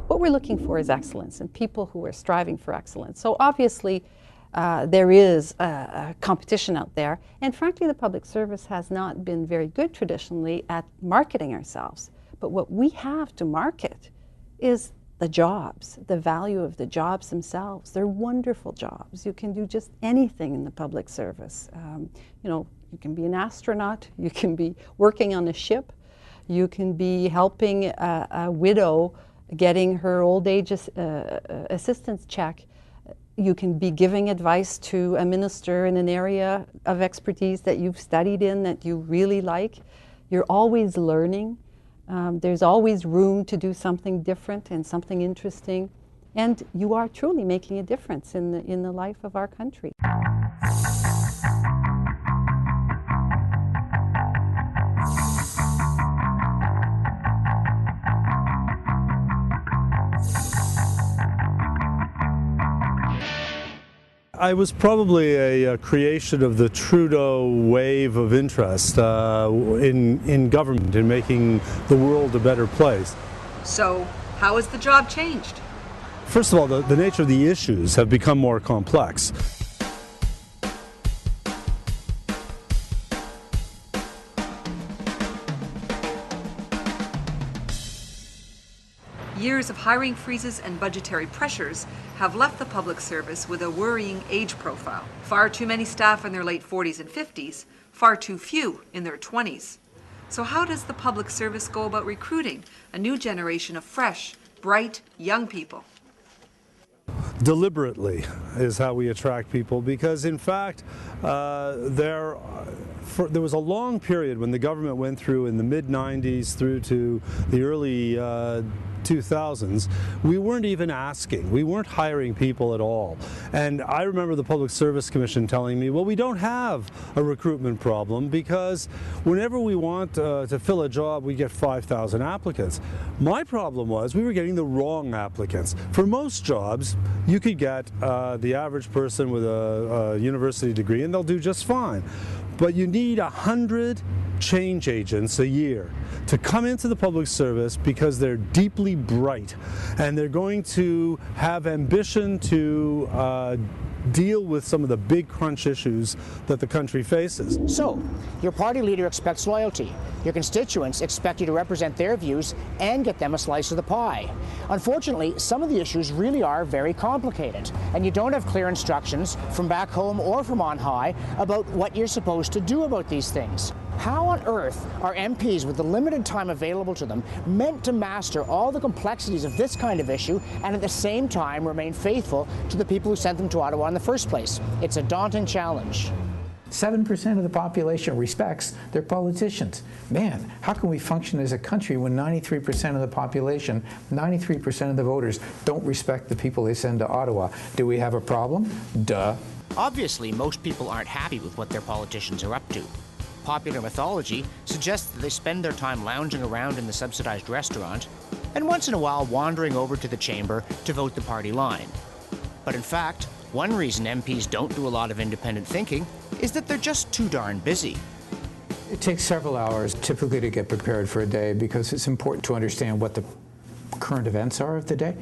what we're looking for is excellence and people who are striving for excellence. So obviously, there is a competition out there, and frankly the public service has not been very good traditionally at marketing ourselves. But what we have to market is the jobs, the value of the jobs themselves. They're wonderful jobs. You can do just anything in the public service. You know, you can be an astronaut, you can be working on a ship, you can be helping a widow getting her old age assistance check. You can be giving advice to a minister in an area of expertise that you've studied in, that you really like. You're always learning. There's always room to do something different and something interesting. And you are truly making a difference in the life of our country. I was probably a creation of the Trudeau wave of interest in government, in making the world a better place. So, how has the job changed? First of all, the nature of the issues have become more complex. Years of hiring freezes and budgetary pressures have left the public service with a worrying age profile. Far too many staff in their late 40s and 50s, far too few in their 20s. So how does the public service go about recruiting a new generation of fresh, bright, young people? Deliberately is how we attract people, because in fact there was a long period when the government went through in the mid-90s through to the early 2000s, we weren't even asking. We weren't hiring people at all. And I remember the Public Service Commission telling me, well, we don't have a recruitment problem because whenever we want to fill a job, we get 5,000 applicants. My problem was we were getting the wrong applicants. For most jobs, you could get the average person with a university degree and they'll do just fine. But you need 100 change agents a year to come into the public service because they're deeply bright and they're going to have ambition to deal with some of the big crunch issues that the country faces. So, your party leader expects loyalty. Your constituents expect you to represent their views and get them a slice of the pie. Unfortunately, some of the issues really are very complicated, and you don't have clear instructions from back home or from on high about what you're supposed to do about these things. How on earth are MPs with the limited time available to them meant to master all the complexities of this kind of issue and at the same time remain faithful to the people who sent them to Ottawa in the first place? It's a daunting challenge. 7% of the population respects their politicians. Man, how can we function as a country when 93% of the population, 93% of the voters don't respect the people they send to Ottawa? Do we have a problem? Duh. Obviously, most people aren't happy with what their politicians are up to. Popular mythology suggests that they spend their time lounging around in the subsidized restaurant and once in a while wandering over to the chamber to vote the party line. But in fact, one reason MPs don't do a lot of independent thinking is that they're just too darn busy. It takes several hours typically to get prepared for a day because it's important to understand what the current events are of the day,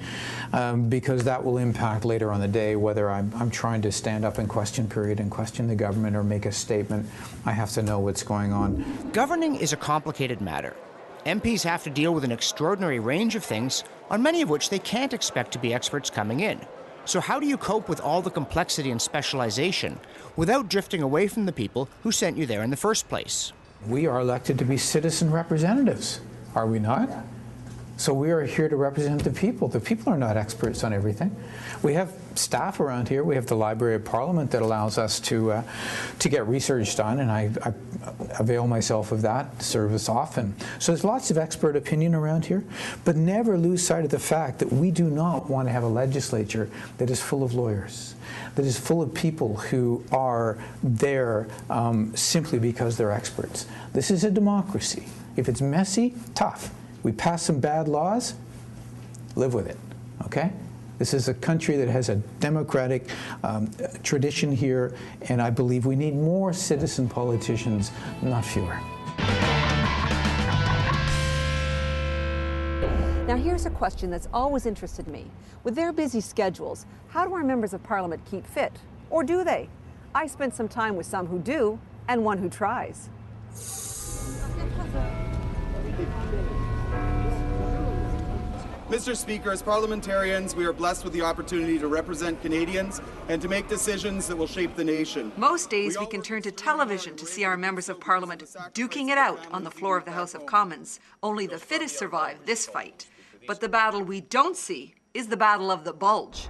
because that will impact later on the day whether I'm trying to stand up in question period and question the government or make a statement. I have to know what's going on. Governing is a complicated matter. MPs have to deal with an extraordinary range of things, on many of which they can't expect to be experts coming in. So how do you cope with all the complexity and specialization without drifting away from the people who sent you there in the first place? We are elected to be citizen representatives, are we not? So we are here to represent the people. The people are not experts on everything. We have staff around here. We have the Library of Parliament that allows us to get research done, and I avail myself of that service often. So there's lots of expert opinion around here, but never lose sight of the fact that we do not want to have a legislature that is full of lawyers, that is full of people who are there simply because they're experts. This is a democracy. If it's messy, tough. We pass some bad laws, live with it, okay? This is a country that has a democratic tradition here, and I believe we need more citizen politicians, not fewer. Now here's a question that's always interested me. With their busy schedules, how do our members of Parliament keep fit? Or do they? I spent some time with some who do, and one who tries. Mr. Speaker, as parliamentarians, we are blessed with the opportunity to represent Canadians and to make decisions that will shape the nation. Most days we can turn to television to see our members of Parliament duking it out on the floor of the House of Commons. Only the fittest survive this fight. But the battle we don't see is the battle of the bulge.